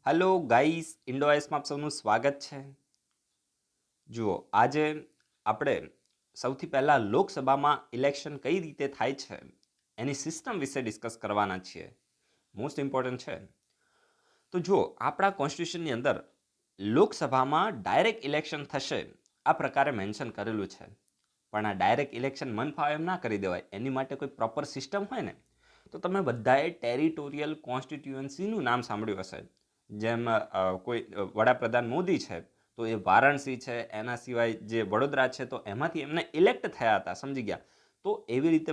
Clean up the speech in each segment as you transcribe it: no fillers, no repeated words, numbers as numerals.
Hello guys, ઇન્ડોએસમાં આપ સૌનું સ્વાગત છે. જુઓ, આજે આપણે સૌથી પહેલાં લોકસભામાં ઇલેક્શન કઈ રીતે થાય છે એની સિસ્ટમ વિશે ડિસ્કસ કરવાના છીએ. મોસ્ટ ઇમ્પોર્ટન્ટ છે. તો જુઓ, આપણા કોન્સ્ટિટ્યુશનની અંદર લોકસભામાં ડાયરેક્ટ ઇલેક્શન થશે આ પ્રકારે મેન્શન કરેલું છે. પણ આ ડાયરેક્ટ ઇલેક્શન મન ફાવે એમ ના કરી દેવાય. એની માટે કોઈ પ્રોપર સિસ્ટમ હોય ને, તો તમે બધાએ ટેરિટોરિયલ કોન્સ્ટિટ્યુઅન્સીનું નામ સાંભળ્યું હશે. જેમ કોઈ વડાપ્રધાન મોદી છે તો એ વારાણસી છે, એના સિવાય જે વડોદરા છે તો એમાંથી એમને ઇલેક્ટ થયા હતા, સમજી ગયા. તો એવી રીતે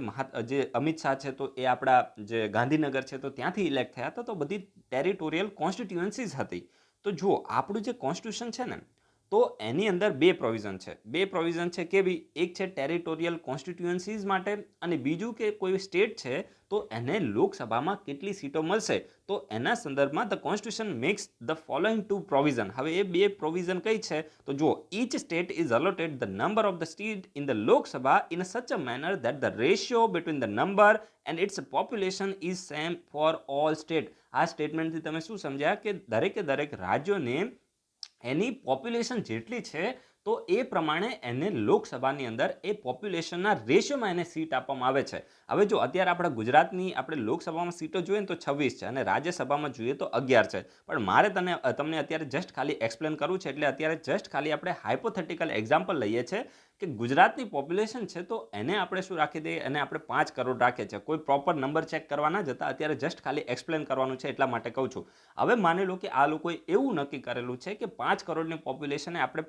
જે અમિત શાહ છે તો એ આપણા જે ગાંધીનગર છે તો ત્યાંથી ઇલેક્ટ થયા હતા. તો બધી ટેરિટોરિયલ કોન્સ્ટિટ્યુઅન્સીઝ હતી. તો જુઓ, આપણું જે કોન્સ્ટિટ્યુશન છે ને, તો એની અંદર બે પ્રોવિઝન છે. કેવી? એક છે ટેરિટોરિયલ કોન્સ્ટિટ્યુઅન્સીઝ માટે, અને બીજું કે કોઈ સ્ટેટ છે તો એને લોકસભામાં કેટલી સીટો મળશે, તો એના સંદર્ભમાં the constitution makes the following two provision. હવે એ બે પ્રોવિઝન કઈ છે? તો જુઓ, each state is allotted the number of the seat in the Lok Sabha in such a manner that the ratio between the number and its population is same for all state. આ સ્ટેટમેન્ટથી તમે શું સમજ્યા કે દરેક રાજ્યોને એની પોપ્યુલેશન જેટલી છે તો એ પ્રમાણે એને લોકસભાની અંદર એ પોપ્યુલેશનના રેશિયોમાં એને સીટ આપવામાં આવે છે. હવે જો અત્યારે આપણા ગુજરાતની આપણે લોકસભામાં સીટો જોઈએ તો 26 છે અને રાજ્યસભામાં જોઈએ તો 11 છે. પણ મારે તમને અત્યારે જસ્ટ ખાલી એક્સપ્લેન કરવું છે, એટલે અત્યારે જસ્ટ ખાલી આપણે હાઇપોથેટિકલ એક્ઝામ્પલ લઈએ છીએ કે ગુજરાતની પોપ્યુલેશન છે તો એને આપણે શું રાખી દઈએ, એને આપણે 5 કરોડ રાખીએ છીએ. કોઈ પ્રોપર નંબર ચેક કરવા ના જતા, અત્યારે જસ્ટ ખાલી એક્સપ્લેન કરવાનું છે એટલા માટે કહું છું. હવે માની લો કે આ લોકોએ એવું નક્કી કરેલું છે કે 5 કરોડની પોપ્યુલેશને આપણે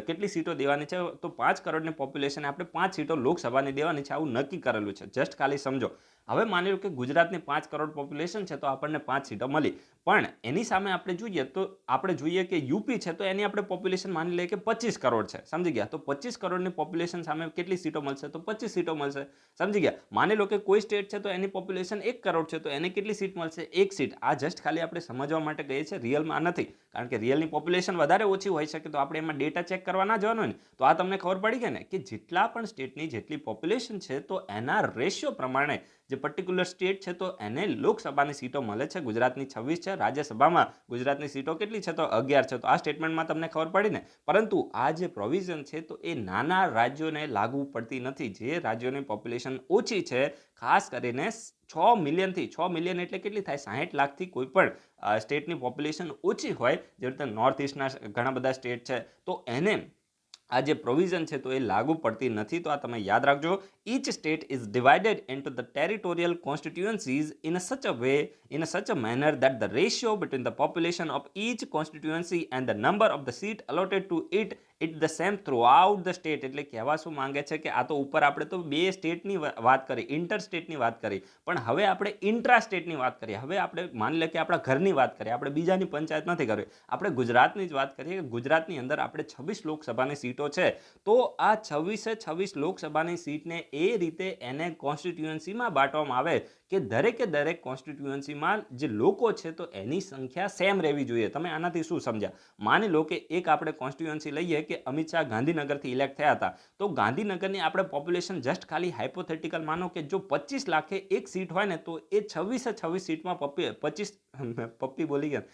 કેટલી સીટો દેવાની છે, તો 5 કરોડની પોપ્યુલેશને આપણે 5 સીટો લોકસભાની દેવાની છે, આવું નક્કી કરેલું છે. જસ્ટ ખાલી સમજો. હવે માની લો કે ગુજરાતની 5 કરોડ પોપ્યુલેશન છે તો આપણને 5 સીટો મળી. પણ એની સામે આપણે જોઈએ કે યુપી છે તો એની આપણે પોપ્યુલેશન માની લઈએ કે 25 કરોડ છે, સમજી ગયા. તો 25 કરોડની પોપ્યુલેશન સામે કેટલી સીટો મળશે? તો 25 સીટો મળશે, સમજી ગયા. માની લો કે કોઈ સ્ટેટ છે તો એની પોપ્યુલેશન 1 કરોડ છે તો એને કેટલી સીટ મળશે? 1 સીટ. આ જસ્ટ ખાલી આપણે સમજવા માટે કહીએ છીએ, રિયલમાં નથી. કારણ કે રિયલની પોપ્યુલેશન વધારે ઓછી હોઈ શકે તો આપણે એમાં ડેટા ચેક કરવા ના જવાનું હોય ને. તો આ તમને ખબર પડી ગઈ ને કે જેટલા પણ સ્ટેટની જેટલી પોપ્યુલેશન છે તો એના રેશિયો પ્રમાણે જે પર્ટિક્યુલર સ્ટેટ છે તો એને લોકસભાની સીટો મળે છે. ગુજરાતની 26 છે, રાજ્યસભામાં ગુજરાતની સીટો કેટલી છે? તો 11 છે. તો આ સ્ટેટમેન્ટમાં તમને ખબર પડી ને. પરંતુ આ જે પ્રોવિઝન છે તો એ નાના રાજ્યોને લાગુ પડતી નથી. જે રાજ્યોની પોપ્યુલેશન ઓછી છે, ખાસ કરીને 6 મિલિયનથી 6 મિલિયન એટલે કેટલી થાય? 60 લાખથી કોઈ પણ સ્ટેટની પોપ્યુલેશન ઓછી હોય, જે રીતે નોર્થ ઇસ્ટના ઘણા બધા સ્ટેટ છે, તો એને આ જે પ્રોવિઝન છે તો એ લાગુ પડતી નથી. તો આ તમે યાદ રાખજો. Each state is divided into the territorial constituencies in such a manner that the ratio between the population of each constituency and the number of the seat allotted to it the same throughout the state. એટલે કહેવા શું માંગે છે કે આ તો ઉપર આપણે તો બે સ્ટેટની વાત કરી, ઇન્ટર સ્ટેટની વાત કરી, પણ હવે આપણે ઇન્ટ્રા સ્ટેટની વાત કરીએ. હવે આપણે માની લે કે આપણા ઘરની વાત કરીએ, આપણે બીજાની પંચાયત નથી કરવી, આપણે ગુજરાતની જ વાત કરીએ કે ગુજરાતની અંદર આપણે 26 લોકસભાની સીટો છે. તો આ 26 લોકસભાની સીટને એ રીતે એને કોન્સ્ટિટ્યુઅન્સીમાં બાંટવામાં આવે કે દરેક કોન્સ્ટિટ્યુઅન્સીમાં જે લોકો છે તો એની સંખ્યા સેમ રહેવી જોઈએ. તમે આનાથી શું સમજ્યા? માની લો કે એક આપણે કોન્સ્ટિટ્યુઅન્સી લઈએ કે અમિત શાહ ગાંધીનગરથી ઇલેક્ટ થયા હતા. તો ગાંધીનગરની આપણે પોપ્યુલેશન જસ્ટ ખાલી હાઇપોથેટિકલ માનો કે જો 25 લાખે એક સીટ હોય ને, તો એ 26 સીટમાં પપ્પી બોલી ગયા,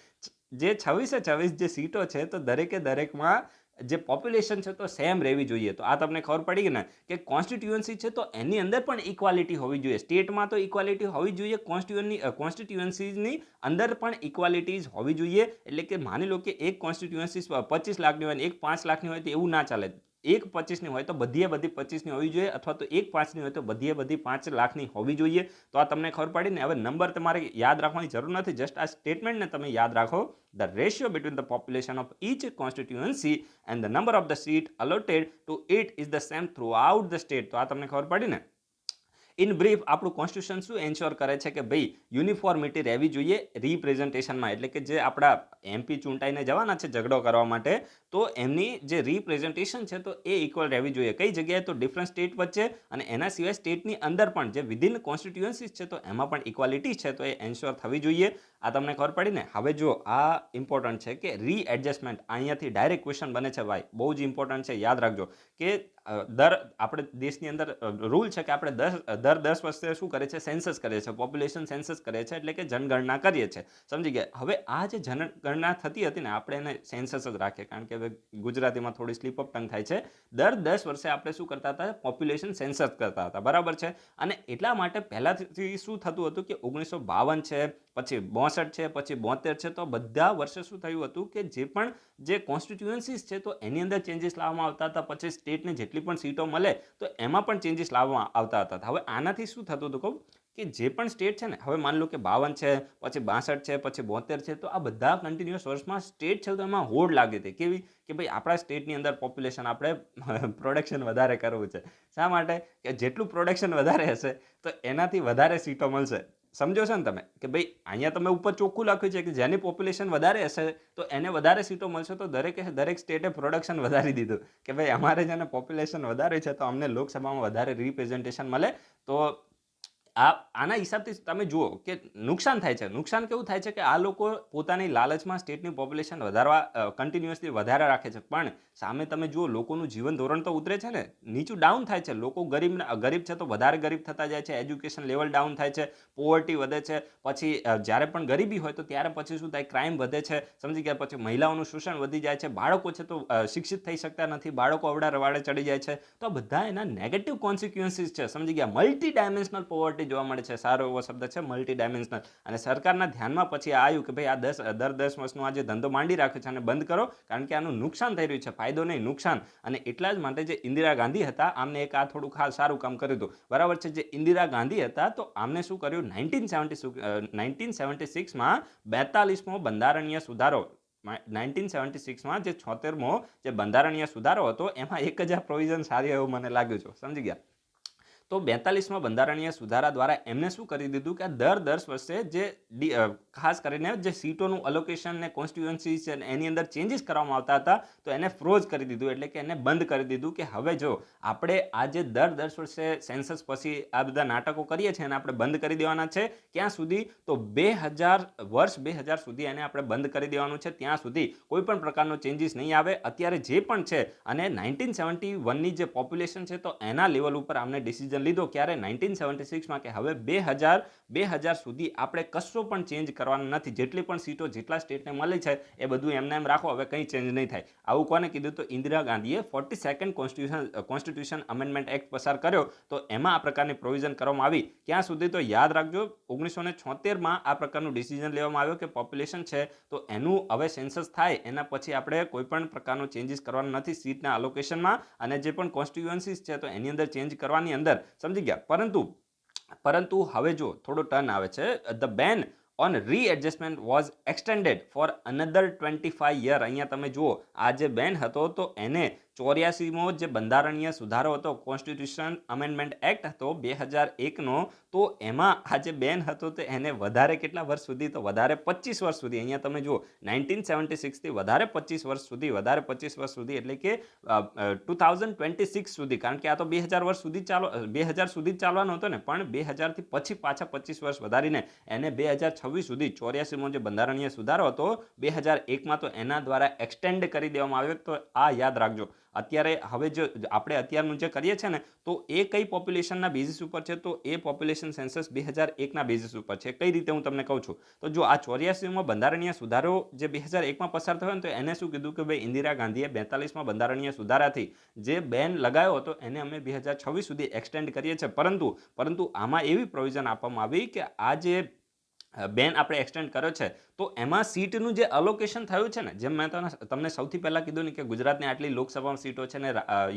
જે 26 જે સીટો છે તો દરેકમાં જે પોપ્યુલેશન છે તો સેમ રહેવી જોઈએ. તો આ તમને ખબર પડી ગઈ ને કે કોન્સ્ટિટ્યુઅન્સી છે તો એની અંદર પણ ઇક્વાલિટી હોવી જોઈએ. સ્ટેટમાં તો ઇક્વાલિટી હોવી જોઈએ, કોન્સ્ટિટ્યુઅન્સીની અંદર પણ ઇક્વાલિટીઝ હોવી જોઈએ. એટલે કે માની લો કે એક કોન્સ્ટિટ્યુઅન્સી 25 લાખની હોય ને એક 5 લાખની હોય તો એવું ના ચાલે. એક 25ની હોય તો બધી 25ની હોવી જોઈએ, અથવા તો એક 5ની હોય તો બધી 5 લાખની હોવી જોઈએ. તો આ તમને ખબર પડી ને. હવે નંબર તમારે યાદ રાખવાની જરૂર નથી, જસ્ટ આ સ્ટેટમેન્ટને તમે યાદ રાખો. The ratio between the population of each constituency and the number of the seat allotted to it is the same throughout the state. તો આ તમને ખબર પડી ને. ઇન બ્રીફ, આપણું કોન્સ્ટિટ્યુશન શું એન્શ્યોર કરે છે કે ભાઈ યુનિફોર્મિટી રહેવી જોઈએ રિપ્રેઝન્ટેશનમાં. એટલે કે જે આપણા એમપી ચૂંટાઈને જવાના છે ઝઘડો કરવા માટે, તો એમની જે રિપ્રેઝન્ટેશન છે તો એ ઇક્વલ રહેવી જોઈએ. કઈ જગ્યાએ? તો ડિફરન્ટ સ્ટેટ વચ્ચે, અને એના સિવાય સ્ટેટની અંદર પણ જે વિધિન કોન્સ્ટિટ્યુઅન્સીસ છે તો એમાં પણ ઇક્વાલિટી છે તો એ એન્શ્યોર થવી જોઈએ. આ તમને ખબર પડી ને. હવે જો આ ઇમ્પોર્ટન્ટ છે કે રીએડજસ્ટમેન્ટ, અહીંયાથી ડાયરેક્ટ ક્વેશ્ચન બને છે ભાઈ, બહુ જ ઇમ્પોર્ટન્ટ છે, યાદ રાખજો કે આપણે દેશની અંદર રૂલ છે કે આપણે દર 10 વર્ષે શું કરે છે, સેન્સસ કરીએ છીએ, પોપ્યુલેશન સેન્સસ કરીએ છીએ, એટલે કે જનગણના કરીએ છીએ, સમજી ગયા. હવે આ જે જનગણના થતી હતી ને, આપણે એને સેન્સસ જ રાખીએ, કારણ કે હવે ગુજરાતીમાં થોડી સ્લીપ ઓફ ટંગ થાય છે. દર 10 વર્ષે આપણે શું કરતા હતા, પોપ્યુલેશન સેન્સસ કરતા હતા, બરાબર છે. અને એટલા માટે પહેલાથી શું થતું હતું કે 1952 છે, પછી 62 છે, પછી 72 છે, તો બધા વર્ષે શું થયું હતું કે જે કોન્સ્ટિટ્યુઅન્સીસ છે તો એની અંદર ચેન્જીસ લાવવામાં આવતા હતા. પછી સ્ટેટને જેટલી પણ સીટો મળે તો એમાં પણ ચેન્જીસ લાવવામાં આવતા હતા. હવે આનાથી શું થતું હતું કહું, કે જે પણ સ્ટેટ છે ને, હવે માની લો કે 52 છે, પછી 62 છે, પછી 72 છે, તો આ બધા કન્ટિન્યુઅસ વર્ષમાં સ્ટેટ છે તો એમાં હોડ લાગી હતી. કેવી કે ભાઈ આપણા સ્ટેટની અંદર પોપ્યુલેશન આપણે પ્રોડક્શન વધારે કરવું છે. શા માટે? કે જેટલું પ્રોડક્શન વધારે હશે તો એનાથી વધારે સીટો મળશે. સમજો છો ને તમે કે ભાઈ અહીંયા તમે ઉપર ચોખ્ખું લખ્યું છે કે જેની પોપ્યુલેશન વધારે હશે તો એને વધારે સીટો મળશે. તો દરેક સ્ટેટે પ્રોડક્શન વધારી દીધું કે ભાઈ અમારે જેને પોપ્યુલેશન વધારે છે તો અમને લોકસભામાં વધારે રિપ્રેઝન્ટેશન મળે. તો આના હિસાબથી તમે જુઓ કે નુકસાન થાય છે. નુકસાન કેવું થાય છે કે આ લોકો પોતાની લાલચમાં સ્ટેટની પોપ્યુલેશન વધારવા કન્ટિન્યુઅસલી વધારે રાખે છે, પણ સામે તમે જુઓ લોકોનું જીવન ધોરણ તો ઉતરે છે ને, નીચું ડાઉન થાય છે. લોકો ગરીબ છે તો વધારે ગરીબ થતા જાય છે, એજ્યુકેશન લેવલ ડાઉન થાય છે, પોવર્ટી વધે છે. પછી જ્યારે પણ ગરીબી હોય તો ત્યારે પછી શું થાય, ક્રાઇમ વધે છે, સમજી ગયા. પછી મહિલાઓનું શોષણ વધી જાય છે, બાળકો છે તો શિક્ષિત થઈ શકતા નથી, બાળકો અવડા રવાડે ચડી જાય છે. તો આ બધા એના નેગેટિવ કોન્સિક્વન્સીસ છે, સમજી ગયા. મલ્ટી ડાયમેન્શનલ પોવર્ટી જોવા મળે છે, સારો એવો શબ્દ છે મલ્ટી ડાયમેન્શનલ. અને સરકારના ધ્યાનમાં પછી આવ્યું કે ભાઈ આ દર 10 વર્ષનો આ જે ધંધો માંડી રાખ્યો છે આને બંધ કરો, કારણ કે આનું નુકસાન થઈ રહ્યું છે, ફાયદો નહીં, નુકસાન. અને એટલા જ માટે જે ઇન્દિરા ગાંધી હતા આમને એક આ થોડું ખાસ સારું કામ કર્યું હતું, બરાબર છે. જે ઇન્દિરા ગાંધી હતા તો આમને શું કર્યું, 1976માં 42મો બંધારણીય સુધારો, 1976માં જે 76મો જે બંધારણીય સુધારો હતો એમાં 1000 પ્રોવિઝન સારી એવું મને લાગ્યું છે, સમજી ગયા. તો 42માં બંધારણીય સુધારા દ્વારા એમને શું કરી દીધું કે દર 10 વર્ષે જે ખાસ કરીને જે સીટોનું અલોકેશન ને કોન્સ્ટિટ્યુઅન્સી છે એની અંદર ચેન્જીસ કરવામાં આવતા હતા તો એને ફ્રોઝ કરી દીધું, એટલે કે એને બંધ કરી દીધું. કે હવે જો આપણે આજે દર 10 વર્ષે સેન્સસ પછી આ બધા નાટકો કરીએ છીએ અને આપણે બંધ કરી દેવાના છે, ક્યાં સુધી, તો 2000 સુધી એને આપણે બંધ કરી દેવાનું છે. ત્યાં સુધી કોઈ પણ પ્રકારનો ચેન્જીસ નહીં આવે. અત્યારે જે પણ છે અને 1971ની જે પોપ્યુલેશન છે તો એના લેવલ ઉપર આમને ડિસિઝન લીધો ક્યારે, 1976માં, કે હવે 2000 સુધી આપણે કશો પણ ચેન્જ કરવાનો નથી. જેટલી પણ સીટો જેટલા સ્ટેટને મળી છે એ બધું એમને એમ રાખો, હવે કંઈ ચેન્જ નહીં થાય. આવું કોને કીધું, તો ઇન્દિરા ગાંધીએ 42nd કોન્સ્ટિટ્યુશન અમેન્ડમેન્ટ એક્ટ પસાર કર્યો. તો એમાં આ પ્રકારની પ્રોવિઝન કરવામાં આવી. ક્યાં સુધી, તો યાદ રાખજો 1976માં આ પ્રકારનું ડિસિઝન લેવામાં આવ્યો કે પોપ્યુલેશન છે તો એનું હવે સેન્સસ થાય એના પછી આપણે કોઈ પણ પ્રકારનો ચેન્જીસ કરવાનો નથી સીટના અલોકેશનમાં, અને જે પણ કોન્સ્ટિટ્યુઅન્સીસ છે તો એની અંદર ચેન્જ કરવાની અંદર, સમજી ગયા. પરંતુ હવે જો થોડો ટર્ન આવે છે, the ban on readjustment was extended for another 25 year. અહીંયા તમે જુઓ આ જે બેન હતો તો એને 84મો જે બંધારણીય સુધારો હતો, કોન્સ્ટિટ્યુશન અમેન્ડમેન્ટ એક્ટ હતો 2001નો, તો એમાં આ જે બેન હતો તો એને વધારે કેટલા વર્ષ સુધી, તો વધારે 25 વર્ષ સુધી. અહીંયા તમે જુઓ 1976થી વધારે 25 વર્ષ સુધી, એટલે કે 2026 સુધી, કારણ કે આ તો 2000 સુધી જ ચાલવાનો હતો ને, પણ 2000થી પછી પાછા 25 વર્ષ વધારીને એને 2026 સુધી 84મો જે બંધારણીય સુધારો હતો 2001માં તો એના દ્વારા એક્સટેન્ડ કરી દેવામાં આવ્યો. તો આ યાદ રાખજો. અત્યારે હવે જો આપણે અત્યારનું જે કરીએ છીએ ને તો એ કઈ પોપ્યુલેશનના બેઝિસ ઉપર છે, તો એ પોપ્યુલેશન સેન્સસ 2001ના બેઝિસ ઉપર છે. કઈ રીતે હું તમને કહું છું, તો જો આ 84મો બંધારણીય સુધારો જે 2001માં પસાર થયો ને તો એને શું કીધું કે ભાઈ ઇન્દિરા ગાંધીએ 42મા બંધારણીય સુધારાથી જે બેન લગાવ્યો હતો એને અમે 2026 સુધી એક્સટેન્ડ કરીએ છીએ. પરંતુ આમાં એવી પ્રોવિઝન આપવામાં આવી કે આ જે બેન આપણે એક્સટેન્ડ કર્યો છે તો એમાં સીટનું જે અલોકેશન થયું છે ને, જેમ મેં તમને સૌથી પહેલા કીધું ને કે ગુજરાતની આટલી લોકસભામાં સીટો છે ને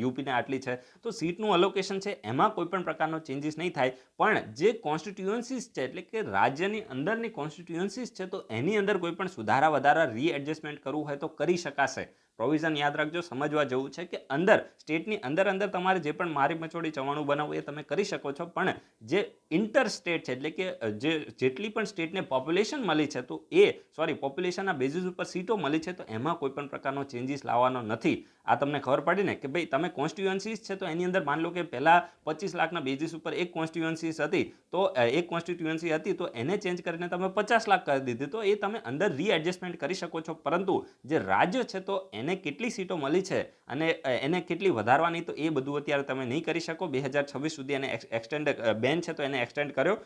યુપીને આટલી છે, તો સીટનું અલોકેશન છે એમાં કોઈ પણ પ્રકારનો ચેન્જીસ નહીં થાય. પણ જે કોન્સ્ટિટ્યુઅન્સીસ છે એટલે કે રાજ્યની અંદરની કોન્સ્ટિટ્યુઅન્સીસ છે તો એની અંદર કોઈ પણ સુધારા વધારા રીએડજસ્ટમેન્ટ કરવું હોય તો કરી શકાશે. પ્રોવિઝન યાદ રાખજો, સમજવા જેવું છે કે અંદર સ્ટેટની અંદર તમારે જે પણ મારી મચોડી ચવાણું બનાવવું એ તમે કરી શકો છો, પણ જે ઇન્ટર સ્ટેટ છે એટલે કે જેટલી પણ સ્ટેટને પોપ્યુલેશન મળી છે તો પોપ્યુલેશનના બેઝિસ ઉપર સીટો મળી છે તો એમાં કોઈ પણ પ્રકારનો ચેન્જીસ લાવવાનો નથી. આ તમને ખબર પડી ને કે ભાઈ તમે કોન્સ્ટિટ્યુઅન્સીસ છે તો એની અંદર માન લો કે પહેલા 25 લાખના બેઝિસ ઉપર એક કોન્સ્ટિટ્યુઅન્સીસ હતી તો એક કોન્સ્ટિટ્યુઅન્સી હતી તો એને ચેન્જ કરીને તમે 50 લાખ કરી દીધી તો એ તમે અંદર રીએડજસ્ટમેન્ટ કરી શકો છો. પરંતુ જે રાજ્ય છે તો એને કેટલી સીટો મળી છે અને એને કેટલી વધારવાની તો એ બધું અત્યારે તમે નહીં કરી શકો. 2026 સુધી એને એક્સટેન્ડ બેન છે તો એને એક્સટેન્ડ કર્યો.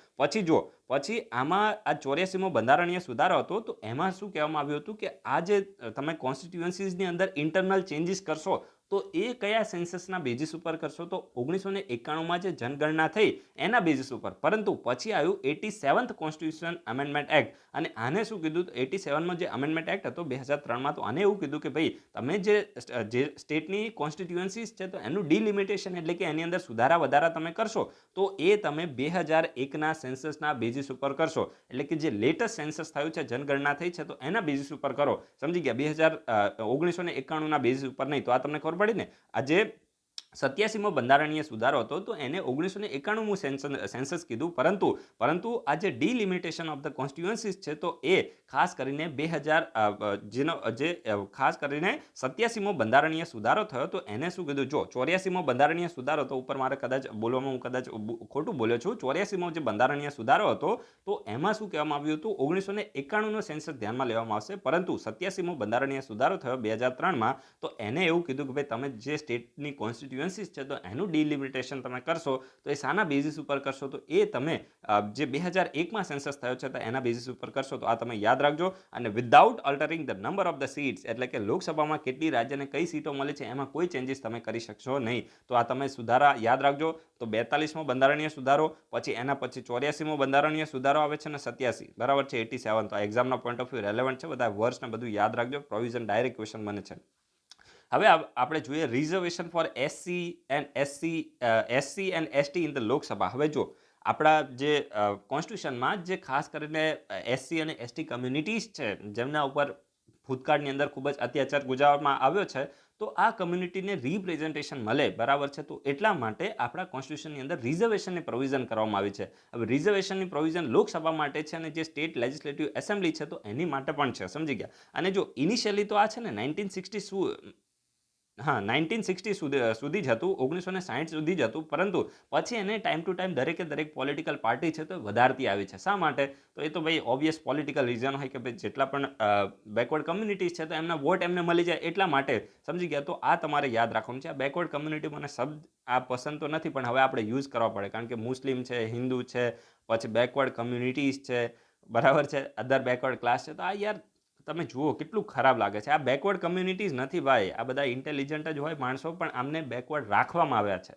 પછી આમાં આ 84મો બંધારણીય સુધારો હતો તો એમાં શું કહેવામાં આવ્યું હતું કે આ જે તમે કોન્સ્ટિટ્યુઅન્સીઝની અંદર ઇન્ટરનલ ચેન્જીસ કરશો તો એ કયા સેન્સસના બેઝિસ ઉપર કરશો તો 1991માં જે જનગણના થઈ એના બેઝિસ ઉપર. પરંતુ પછી આવ્યું 87th કોન્સ્ટિટ્યુશન અમેન્ડમેન્ટ એક્ટ અને આને શું કીધું 87માં જે અમેન્ડમેન્ટ એક્ટ હતો 2003માં તો આને એવું કીધું કે ભાઈ તમે જે સ્ટેટની કોન્સ્ટિટ્યુઅન્સીસ છે તો એનું ડિલિમિટેશન એટલે કે એની અંદર સુધારા વધારા તમે કરશો તો એ તમે 2001ના સેન્સસના બેઝિસ ઉપર કરશો. એટલે કે જે લેટેસ્ટ સેન્સસ થયું છે જનગણના થઈ છે તો એના બેઝિસ ઉપર કરો. સમજી ગયા? 1991ના બેઝિસ ઉપર નહીં. તો આ તમને ખબર પડી ને. આજે 87મો બંધારણીય સુધારો હતો તો એને 1991મું સેન્સસ કીધું. પરંતુ આ જે ડિલિમિટેશન ઓફ ધ કોન્સ્ટિટ્યુઅન્સીસ છે તો એ ખાસ કરીને 87મો બંધારણીય સુધારો થયો તો એને શું કીધું? જો 84મો બંધારણીય સુધારો તો ઉપર મારે કદાચ બોલવામાં હું કદાચ ખોટું બોલ્યો છું. 84મો જે બંધારણીય સુધારો હતો તો એમાં શું કહેવામાં આવ્યું હતું 1991નો સેન્સસ ધ્યાનમાં લેવામાં આવશે. પરંતુ 87મો બંધારણીય સુધારો થયો 2003માં તો એને એવું કીધું કે ભાઈ તમે જે સ્ટેટની કોન્સ્ટિટ્યુઅન્સીસ છે તો એનું ડિલિમિટેશન તમે કરશો તો એ શાના બેઝિસ ઉપર કરશો તો એ તમે જે 2001માં સેન્સસ થયો છે તો એના બેઝિસ ઉપર કરશો. તો આ તમે યાદ રાખજો. અને without altering the number of the seats એટલે કે લોકસભામાં કેટલી રાજ્યને કઈ સીટો મળી છે એમાં કોઈ ચેન્જીસ તમે કરી શકશો નહીં. તો આ તમે સુધારા યાદ રાખજો. તો 42મો બંધારણીય સુધારો, પછી એના પછી 84મો બંધારણીય સુધારો આવે છે અને 87 બરાબર છે 87. તો એક્ઝામના પોઈન્ટ ઓફ વ્યૂ રેલેવન્ટ છે. બધા વર્ષને બધું યાદ રાખજો. પ્રોવિઝન ડાયરેક્ટ ક્વેશ્ચન બને છે. હવે આપણે જોઈએ reservation for SC and ST in the Lok Sabha. હવે જો આપણા જે કોન્સ્ટિટ્યુશનમાં જે ખાસ કરીને એસસી અને એસટી કમ્યુનિટીઝ છે જેમના ઉપર ભૂતકાળની અંદર ખૂબ જ અત્યાચાર ગુજારવામાં આવ્યો છે તો આ કમ્યુનિટીને રિપ્રેઝન્ટેશન મળે બરાબર છે. તો એટલા માટે આપણા કોન્સ્ટિટ્યુશનની અંદર રિઝર્વેશનની પ્રોવિઝન કરવામાં આવી છે. હવે રિઝર્વેશનની પ્રોવિઝન લોકસભા માટે છે અને જે સ્ટેટ લેજિસ્લેટિવ એસેમ્બલી છે તો એની માટે પણ છે. સમજી ગયા? અને જો ઇનિશિયલી તો આ છે ને 1960 સુધી જ હતું, 1960 સુધી જ હતું. પરંતુ પછી એને ટાઈમ ટુ ટાઈમ દરેક પોલિટિકલ પાર્ટી છે તો વધારતી આવી છે. શા માટે? તો એ તો ભાઈ ઓબ્વિયસ પોલિટિકલ રીઝન હોય કે ભાઈ જેટલા પણ બેકવર્ડ કમ્યુનિટીઝ છે તો એમના વોટ એમને મળી જાય એટલા માટે. સમજી ગયા? તો આ તમારે યાદ રાખવાનું છે. આ બેકવર્ડ કમ્યુનિટી મને શબ્દ આ પસંદ તો નથી પણ હવે આપણે યુઝ કરવા પડે કારણ કે મુસ્લિમ છે, હિન્દુ છે, પછી બેકવર્ડ કમ્યુનિટીઝ છે, બરાબર છે, અધર બેકવર્ડ ક્લાસ છે. તો આ યાર તમે જુઓ કેટલું ખરાબ લાગે છે. આ બેકવર્ડ કમ્યુનિટીઝ નથી ભાઈ, આ બધા ઇન્ટેલિજન્ટ જ હોય માણસો પણ આમને બેકવર્ડ રાખવામાં આવ્યા છે.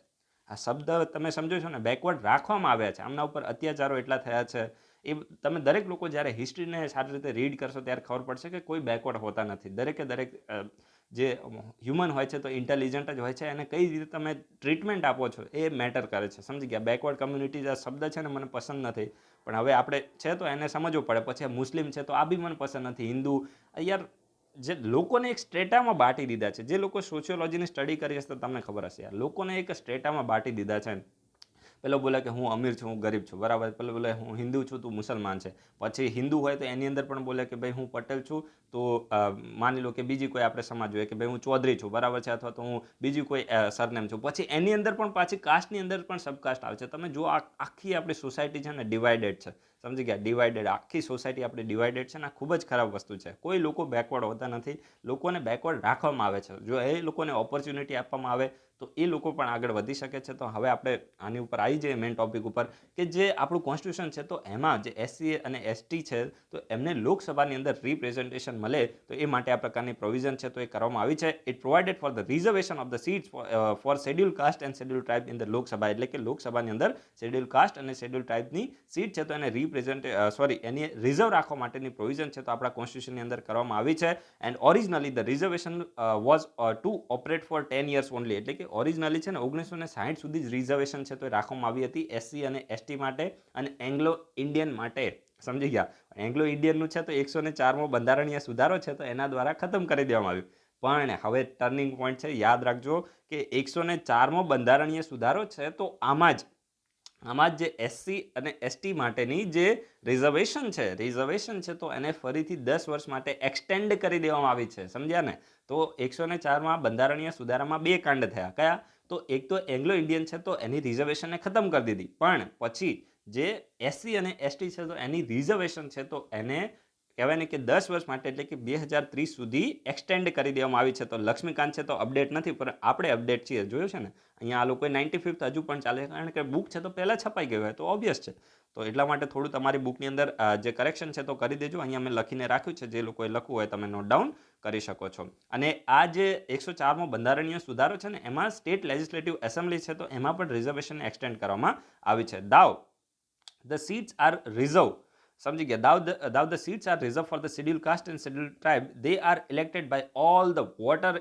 આ શબ્દ તમે સમજો છો ને, બેકવર્ડ રાખવામાં આવ્યા છે. આમના ઉપર અત્યાચારો એટલા થયા છે. એ તમે દરેક લોકો જ્યારે હિસ્ટ્રીને સારી રીતે રીડ કરશો ત્યારે ખબર પડશે કે કોઈ બેકવર્ડ હોતા નથી. દરેક જે હ્યુમન હોય છે તો ઇન્ટેલિજન્ટ જ હોય છે અને કઈ રીતે તમે ટ્રીટમેન્ટ આપો છો એ મેટર કરે છે. સમજી ગયા? બેકવર્ડ કમ્યુનિટીઝ આ શબ્દ છે ને મને પસંદ નથી પણ હવે આપણે છે તો એને સમજવું પડે. પછી મુસ્લિમ છે તો આ બી મને પસંદ નથી. હિન્દુ યાર જે લોકોને એક સ્ટ્રેટામાં બાંટી દીધા છે. જે લોકો સોશિયોલોજીની સ્ટડી કરી હશે તો તમને ખબર હશે યાર, લોકોને એક સ્ટ્રેટામાં બાંટી દીધા છે. પેલો બોલે કે હું અમીર છું, હું ગરીબ છું, બરાબર. પેલો બોલે હું હિન્દુ છું, તું મુસલમાન છે. પછી હિન્દુ હોય તો એની અંદર પણ બોલે કે ભાઈ હું પટેલ છું, તો માની લો કે બીજી કોઈ આપણે સમાજ જોઈએ કે ભાઈ હું ચૌધરી છું, બરાબર છે, અથવા તો હું બીજી કોઈ સરનેમ છું. પછી એની અંદર પણ પાછી કાસ્ટની અંદર પણ સબકાસ્ટ આવે છે. તમે જો આખી આપણી સોસાયટી છે ને ડિવાઇડેડ છે. સમજી ગયા? ડિવાઇડેડ, આખી સોસાયટી આપણી ડિવાઇડેડ છે ને આ ખૂબ જ ખરાબ વસ્તુ છે. કોઈ લોકો બેકવર્ડ હોતા નથી, લોકોને બેકવર્ડ રાખવામાં આવે છે. જો એ લોકોને ઓપોર્ચ્યુનિટી આપવામાં આવે તો એ લોકો પણ આગળ વધી શકે છે. તો હવે આપણે આની ઉપર આવી જઈએ મેઇન ટોપિક ઉપર કે જે આપણું કોન્સ્ટિટ્યુશન છે તો એમાં જે એસસી અને એસટી છે તો એમને લોકસભાની અંદર રિપ્રેઝન્ટેશન મળે તો એ માટે આ પ્રકારની પ્રોવિઝન છે તો એ કરવામાં આવી છે. It provided for the reservation of the seats four schedule caste and schedule tribe in the Lok Sabha. એટલે કે લોકસભાની અંદર શેડ્યુલ કાસ્ટ અને શેડ્યુલ ટ્રાઇબની સીટ છે તો એને એની રિઝર્વ રાખવા માટેની પ્રોવિઝન છે તો આપણા કોન્સ્ટિટ્યુશનની અંદર કરવામાં આવી છે. And originally the reservation was to operate for 10 years only. એટલે કે ઓરિજિનલી છે ને 1960 સુધી જ રિઝર્વેશન છે તો એ રાખવામાં આવી હતી એસસી અને એસટી માટે અને એંગ્લો ઇન્ડિયન માટે. સમજી ગયા? એંગ્લો ઇન્ડિયનનું છે તો 104મો બંધારણીય સુધારો છે તો એના દ્વારા ખતમ કરી દેવામાં આવ્યું. પણ હવે ટર્નિંગ પોઈન્ટ છે, યાદ રાખજો કે 104મો બંધારણીય સુધારો છે તો આમાં જ જે એસસી અને એસટી માટેની જે રિઝર્વેશન છે તો એને ફરીથી 10 વર્ષ માટે એક્સટેન્ડ કરી દેવામાં આવી છે, સમજ્યા ને? તો 104માં બંધારણીય સુધારામાં 2 કાંડ થયા. કયા? તો એક તો એંગ્લો ઇન્ડિયન છે તો એની રિઝર્વેશનને ખતમ કરી દીધી, પણ પછી જે એસસી અને એસટી છે તો એની રિઝર્વેશન છે તો એને કહેવાય ને કે 10 વર્ષ માટે એટલે કે 2030 સુધી એક્સટેન્ડ કરી દેવામાં આવી છે. તો લક્ષ્મીકાંત છે તો અપડેટ નથી, પણ આપણે અપડેટ છીએ, જોયું છે ને? અહીંયા આ લોકોએ 95th હજુ પણ ચાલે, કારણ કે બુક છે તો પહેલાં છપાઈ ગયું હોય તો ઓબ્વિયસ છે. તો એટલા માટે થોડું તમારી બુકની અંદર જે કરેક્શન છે તો કરી દેજો. અહીંયા મેં લખીને રાખ્યું છે, જે લોકોએ લખવું હોય તમે નોટ ડાઉન કરી શકો છો. અને આ જે 104મો બંધારણીય સુધારો છે ને એમાં સ્ટેટ લેજિસ્લેટિવ એસેમ્બલી છે તો એમાં પણ રિઝર્વેશન એક્સટેન્ડ કરવામાં આવી છે. ધ સીટ્સ આર રિઝર્વ, સમજી ગયા? The seats are reserve for the schedule caste and schedule tribe. They are elected by all the voter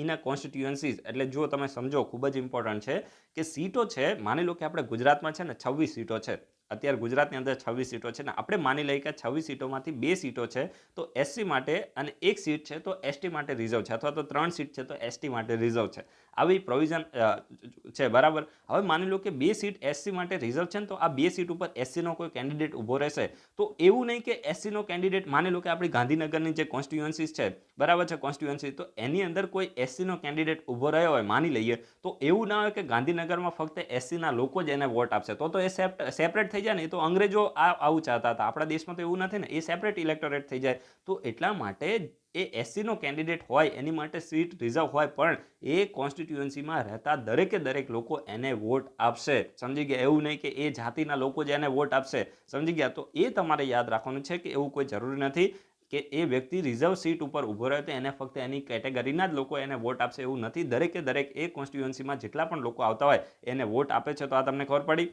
in a constituencies. એટલે જો તમે સમજો, ખૂબ જ ઇમ્પોર્ટન્ટ છે કે સીટો છે, માની લો કે આપણે ગુજરાતમાં છે ને 26 સીટો છે, અત્યારે ગુજરાતની અંદર 26 સીટો છે ને આપણે માની લઈએ કે 26 સીટોમાંથી 2 સીટો છે તો એસસી માટે અને 1 સીટ છે તો એસટી માટે રિઝર્વ છે, અથવા તો 3 સીટ છે તો એસટી માટે રિઝર્વ છે. આવી પ્રોવિઝન છે, બરાબર? હવે માની લો કે 2 સીટ એસસી માટે રિઝર્વ છે ને તો આ 2 સીટ ઉપર એસસીનો કોઈ કેન્ડિડેટ ઊભો રહેશે તો એવું નહીં કે એસસીનો કેન્ડિડેટ, માની લો કે આપણી ગાંધીનગરની જે કોન્સ્ટિટ્યુઅન્સીસ છે, બરાબર છે, કોન્સ્ટિટ્યુઅન્સી, તો એની અંદર કોઈ એસસીનો કેન્ડિડેટ ઊભો રહ્યો હોય, માની લઈએ, તો એવું ના હોય કે ગાંધીનગરમાં ફક્ત એસસીના લોકો જ એને વોટ આપશે, તો એ સેપરેટ થઈ જાય ને. એ તો અંગ્રેજો આવું ચાહતા હતા, આપણા દેશમાં તો એવું નથી ને, એ સેપરેટ ઇલેક્ટોરેટ થઈ જાય. તો એટલા માટે એ એસસીનો કેન્ડિડેટ હોય એની માટે સીટ રિઝર્વ હોય, પણ એ કોન્સ્ટિટ્યુઅન્સીમાં રહેતા દરેક લોકો એને વોટ આપશે, સમજી ગયા? એવું નહીં કે એ જાતિના લોકો જ એને વોટ આપશે, સમજી ગયા? તો એ તમારે યાદ રાખવાનું છે કે એવું કોઈ જરૂરી નથી કે એ વ્યક્તિ રિઝર્વ સીટ ઉપર ઊભો રહે તો એને ફક્ત એની કેટેગરીના જ લોકો એને વોટ આપશે, એવું નથી. દરેક એ કોન્સ્ટિટ્યુઅન્સીમાં જેટલા પણ લોકો આવતા હોય એને વોટ આપે છે. તો આ તમને ખબર પડી.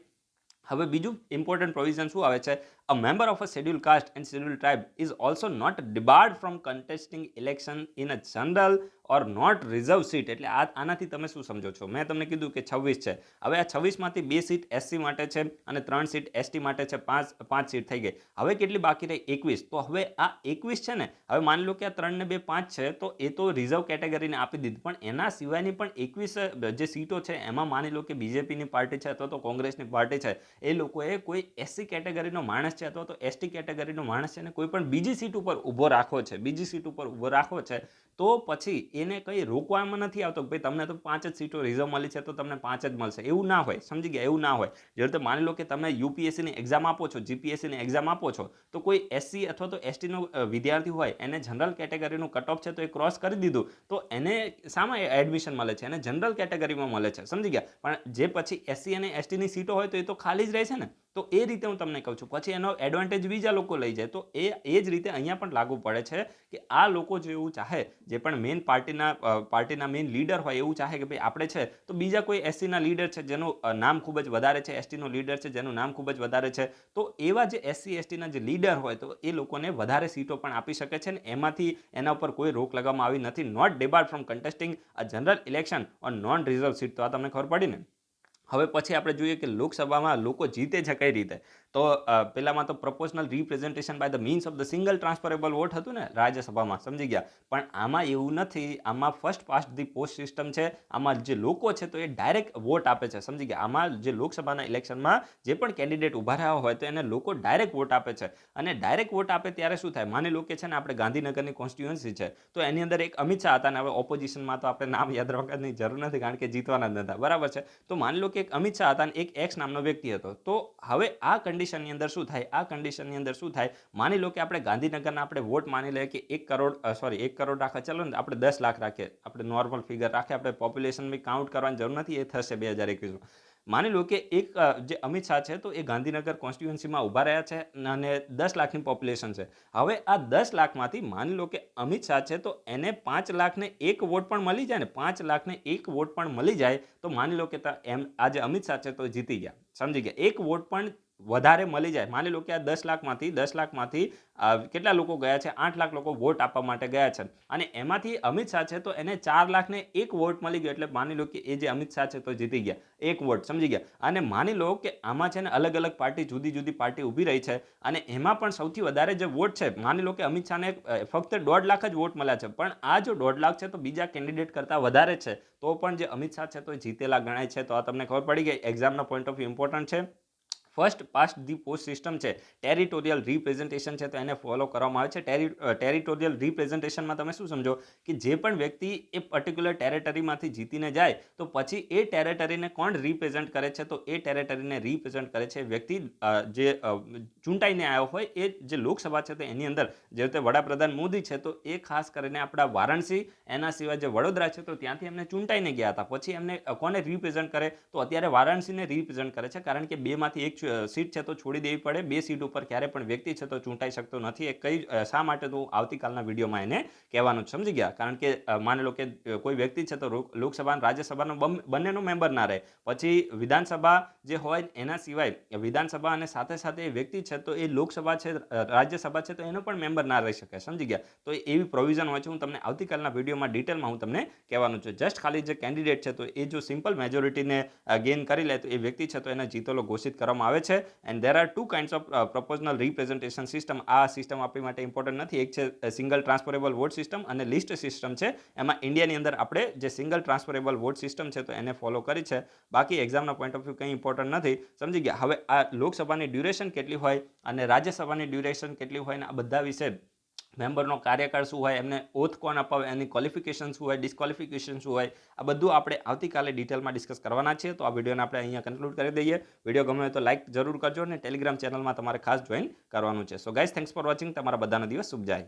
હવે બીજું ઇમ્પોર્ટન્ટ પ્રોવિઝન શું આવે છે? A member of a schedule caste and schedule tribe is also not debarred from contesting election in a general or not reserve seat. એટલે આનાથી તમે શું સમજો છો? મેં તમને કીધું કે 26 છે. હવે આ 26માંથી 2 સીટ એસસી માટે છે અને 3 સીટ એસટી માટે છે, 5 સીટ થઈ ગઈ. હવે કેટલી બાકી રહી? 21. તો હવે આ 21 છે ને, હવે માની લો કે આ 3 ને 2 5 છે તો એ તો રિઝર્વ કેટેગરીને આપી દીધી, પણ એના સિવાયની પણ 21 જે સીટો છે એમાં માની લો કે બીજેપીની પાર્ટી છે અથવા તો કોંગ્રેસની પાર્ટી છે, એ લોકોએ કોઈ એસસી કેટેગરીનો માણસ છે અથવા તો એસટી કેટેગરીનો માણસ છે ને કોઈ પણ બીજી સીટ ઉપર ઊભો રાખવો છે, તો પછી એને કંઈ રોકવામાં નથી આવતો કે ભાઈ તમને તો 5 જ સીટો રિઝર્વ મળી છે તો તમને 5 જ મળશે, એવું ના હોય, સમજી ગયા? એવું ના હોય. જે રીતે માની લો કે તમે યુપીએસસીની એક્ઝામ આપો છો, જીપીએસસીની એક્ઝામ આપો છો, તો કોઈ એસસી અથવા તો એસટીનો વિદ્યાર્થી હોય, એને જનરલ કેટેગરીનું કટ ઓફ છે તો એ ક્રોસ કરી દીધું તો એને શામાં એડમિશન મળે છે? એને જનરલ કેટેગરીમાં મળે છે, સમજી ગયા? પણ જે પછી એસસી અને એસટીની સીટો હોય તો એ તો ખાલી જ રહે છે ને. તો એ રીતે હું તમને કહું છું, પછી એનો એડવાન્ટેજ બીજા લોકો લઈ જાય. તો એ જ રીતે અહીંયા પણ લાગુ પડે છે કે આ લોકો જો એવું ચાહે, જે પણ મેઇન પાર્ટીના મેઇન લીડર હોય એવું ચાહે કે ભાઈ આપણે છે તો બીજા કોઈ એસસીના લીડર છે જેનું નામ ખૂબ જ વધારે છે, એસટીનો લીડર છે જેનું નામ ખૂબ જ વધારે છે, તો એવા જે એસસી એસટીના જે લીડર હોય તો એ લોકોને વધારે સીટો પણ આપી શકે છે ને એમાંથી એના ઉપર કોઈ રોક લગાવવામાં આવી નથી. Not debarred from contesting a general election on non reserve seat. તો આ તમને ખબર પડી ને. હવે પછી આપણે જોઈએ કે લોકસભામાં લોકો જીતે છે કઈ રીતે. તો પહેલામાં તો proportional representation by the means of the single transferable vote હતું ને રાજ્યસભામાં, સમજી ગયા? પણ આમાં એવું નથી. આમાં first past the post system છે. આમાં જે લોકો છે તો એ ડાયરેક્ટ વોટ આપે છે, સમજી ગયા? આમાં જે લોકસભાના ઇલેક્શનમાં જે પણ કેન્ડિડેટ ઉભા રહ્યા હોય તો એને લોકો ડાયરેક્ટ વોટ આપે છે. અને ડાયરેક્ટ વોટ આપે ત્યારે શું થાય? માની લો કે છે ને આપણે ગાંધીનગરની કોન્સ્ટિટ્યુઅન્સી છે તો એની અંદર એક અમિત શાહ હતા, અને હવે ઓપોઝિશનમાં તો આપણે નામ યાદ રાખવાની જરૂર નથી કારણ કે જીતવાના જ નતા, બરાબર છે? તો માની લો કે એક અમિત શાહ હતા અને એક એક્સ નામનો વ્યક્તિ હતો. તો હવે આ કન્ડિશનની અંદર શું થાય? માની લો કે આપણે ગાંધીનગરના આપણે વોટ માની લઈએ કે 1 કરોડ રાખે, ચલો ને આપણે 10 લાખ રાખીએ, આપણે નોર્મલ ફિગર રાખીએ, આપણે પોપ્યુલેશન બી કાઉન્ટ કરવાની જરૂર નથી, એ થશે 2021માં. માની લો કે એક જે અમિત શાહ છે તો એ ગાંધીનગર કોન્સ્ટિટ્યુઅન્સીમાં ઊભા રહ્યા છે અને 10 લાખની પોપ્યુલેશન છે. હવે આ 10 લાખમાંથી માની લો કે અમિત શાહ છે તો એને 5 લાખને 1 વોટ પણ મળી જાય ને, 5 લાખને 1 વોટ પણ મળી જાય તો માની લો કે આ જે અમિત શાહ છે તો જીતી ગયા, સમજી ગયા? 1 વોટ પણ વધારે મળી જાય, માની લો કે આ 10 લાખમાંથી કેટલા લોકો ગયા છે, 8 લાખ લોકો વોટ આપવા માટે ગયા છે અને એમાંથી અમિત શાહ છે તો એને 4 લાખને 1 વોટ મળી ગયો, એટલે માની લો કે એ જે અમિત શાહ છે તો જીતી ગયા, 1 વોટ, સમજી ગયા. અને માની લો કે આમાં છે ને અલગ અલગ પાર્ટી, જુદી જુદી પાર્ટી ઊભી રહી છે અને એમાં પણ સૌથી વધારે જે વોટ છે, માની લો કે અમિત શાહને ફક્ત 1.5 લાખ જ વોટ મળ્યા છે, પણ આ જો 1.5 લાખ છે તો બીજા કેન્ડિડેટ કરતાં વધારે છે, તો પણ જે અમિત શાહ છે તો જીતેલા ગણાય છે. તો આ તમને ખબર પડી ગઈ, એક્ઝામના પોઈન્ટ ઓફ વ્યૂ ઇમ્પોર્ટન્ટ છે. First past the post system છે, ટેરિટોરિયલ રિપ્રેઝન્ટેશન છે તો એને ફોલો કરવામાં આવે છે. ટેરિટોરિયલ રિપ્રેઝન્ટેશનમાં તમે શું સમજો કે જે પણ વ્યક્તિ એ પર્ટિક્યુલર ટેરેટરીમાંથી જીતીને જાય તો પછી એ ટેરેટરીને કોણ રિપ્રેઝન્ટ કરે છે, તો એ ટેરેટરીને રિપ્રેઝન્ટ કરે છે વ્યક્તિ જે ચૂંટાઈને આવ્યો હોય. એ જે લોકસભા છે તો એની અંદર જે રીતે વડાપ્રધાન મોદી છે તો એ ખાસ કરીને આપણા વારાણસી, એના સિવાય જે વડોદરા છે તો ત્યાંથી એમને ચૂંટાઈને ગયા હતા, પછી એમને કોને રિપ્રેઝન્ટ કરે, તો અત્યારે વારાણસીને રિપ્રેઝન્ટ કરે છે, કારણ કે બેમાંથી એક સીટ છે તો છોડી દેવી પડે, 2 સીટ ઉપર ક્યારે પણ વ્યક્તિ છે તો ચૂંટાઈ શકતો નથી. એ કઈ શા માટે તો આવતીકાલના વિડીયોમાં એને કહેવાનું, સમજી ગયા. કારણ કે માની લો કે કોઈ વ્યક્તિ છે તો લોકસભા અને રાજ્યસભાનો બંનેનો મેમ્બર ના રહે, પછી વિધાનસભા જે હોય એના સિવાય વિધાનસભા અને સાથે સાથે એ વ્યક્તિ છે તો એ લોકસભા છે, રાજ્યસભા છે તો એનો પણ મેમ્બર ના રહી શકે, સમજી ગયા. તો એવી પ્રોવિઝન હોય છે, હું તમને આવતીકાલના વિડીયોમાં ડિટેલમાં હું તમને કહેવાનું છે. જસ્ટ ખાલી જે કેન્ડિડેટ છે તો એ જો સિમ્પલ મેજોરિટીને ગેઇન કરી લે તો એ વ્યક્તિ છે તો એને જીતેલો ઘોષિત કરવામાં આવે છે. And there are 2 kinds of proportional representation system. આ સિસ્ટમ આપણી માટે ઇમ્પોર્ટન્ટ નથી. એક છે સિંગલ ટ્રાન્સફરેબલ વોટ સિસ્ટમ અને લિસ્ટ સિસ્ટમ છે. એમાં ઇન્ડિયાની અંદર આપણે જે સિંગલ ટ્રાન્સફરેબલ વોટ સિસ્ટમ છે તો એને ફોલો કરી છે. બાકી એક્ઝામના પોઈન્ટ ઓફ વ્યૂ કંઈ ઇમ્પોર્ટન્ટ નથી, સમજી ગયા. હવે આ લોકસભાની ડ્યુરેશન કેટલી હોય અને રાજ્યસભાની ડ્યુરેશન કેટલી હોય ને આ બધા વિશે, મેમ્બરનો કાર્યકાળ શું હોય, એમને ઓથ કોણ અપાવે, એની ક્વોલિફિકેશન શું હોય, ડિસ્ક્વોલિફિકેશન શું હોય, આ બધું આપણે આવતીકાલે ડિટેલમાં ડિસ્કસ કરવાના છીએ. તો આ વિડીયોને આપણે અહીંયા કન્ક્લુડ કરી દઈએ. વિડીયો ગમે તો લાઇક જરૂર કરજો અને ટેલિગ્રામ ચેનલમાં તમારે ખાસ જોઈન કરવાનું છે. So guys, thanks for watching. તમારા બધાનો દિવસ શુભ જાય.